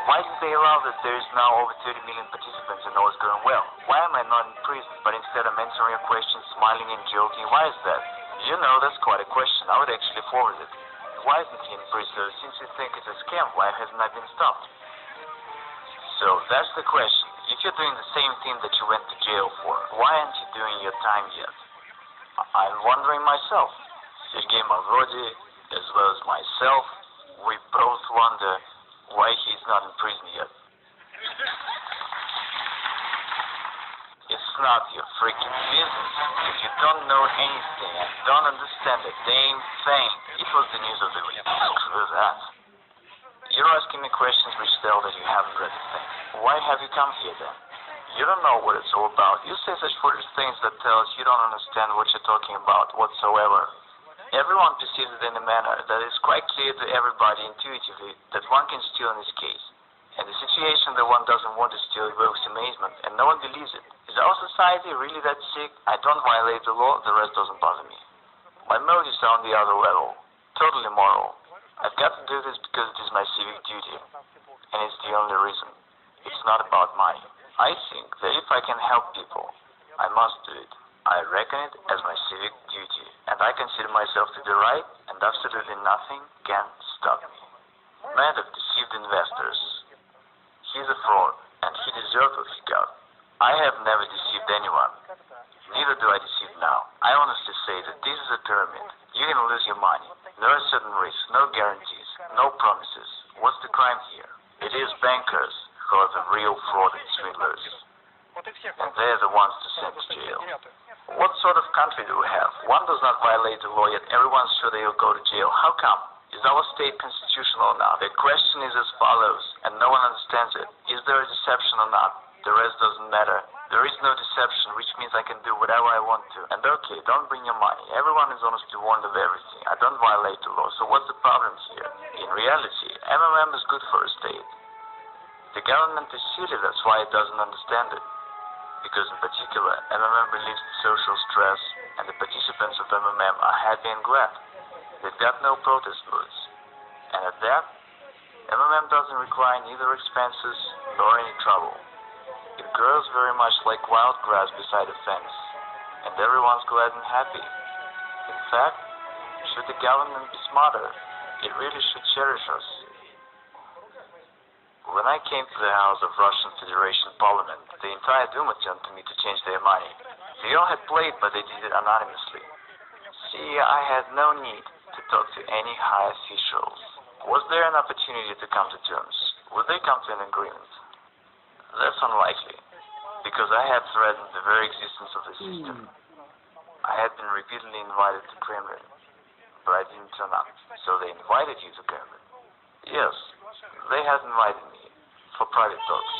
Why did they allow that there is now over 30 million participants and all is going well? Why am I not in prison, but instead I'm answering your question, smiling and joking? Why is that? You know, that's quite a question. I would actually forward it. Why isn't he in prison? Since you think it's a scam, why hasn't I been stopped? So that's the question. If you're doing the same thing that you went to jail for, why aren't you doing your time yet? I'm wondering myself. Sergei Mavrodi, as well as myself, we both wonder why he's not in prison yet. It's not your freaking business. If you don't know anything and don't understand a damn thing, it was the news of the week. Screw that. You're asking me questions which tell that you haven't read the thing. Why have you come here then? You don't know what it's all about. You say such foolish things that tells you don't understand what you're talking about whatsoever. Everyone perceives it in a manner that is quite clear to everybody intuitively that one can steal in this case. And the situation that one doesn't want to steal evokes amazement, and no one believes it. Is our society really that sick? I don't violate the law, the rest doesn't bother me. My motives are on the other level, totally moral. I've got to do this because it is my civic duty, and it's the only reason. It's not about money. I think that if I can help people, I must do it. I reckon it as my civic duty, and I consider myself to be right, and absolutely nothing can stop me. Man have deceived investors. He's a fraud, and he deserved what he got. I have never deceived anyone. Neither do I deceive now. I honestly say that this is a pyramid. You can lose your money. There are certain risks, no guarantees, no promises. What's the crime here? It is bankers who are the real fraud and swindlers. And they're the ones to send to jail. What sort of country do we have? One does not violate the law, yet everyone's sure they will go to jail. How come? Is our state constitutional or not? The question is as follows, and no one understands it. Is there a deception or not? The rest doesn't matter. There is no deception, which means I can do whatever I want to. And okay, don't bring your money. Everyone is honestly warned of everything. I don't violate the law, so what's the problem here? In reality, MMM is good for a state. The government is silly, that's why it doesn't understand it. Because in particular, MMM relieves the social stress, and the participants of MMM are happy and glad. They've got no protest moods. And at that, MMM doesn't require neither expenses nor any trouble. It grows very much like wild grass beside a fence, and everyone's glad and happy. In fact, should the government be smarter, it really should cherish us. When I came to the House of Russian Federation Parliament, the entire Duma turned to me to change their money. They all had played, but they did it anonymously. See, I had no need to talk to any high officials. Was there an opportunity to come to terms? Would they come to an agreement? That's unlikely, because I had threatened the very existence of the system. I had been repeatedly invited to Kremlin, but I didn't turn up. So they invited you to Kremlin? Yes, they had invited me for private talks.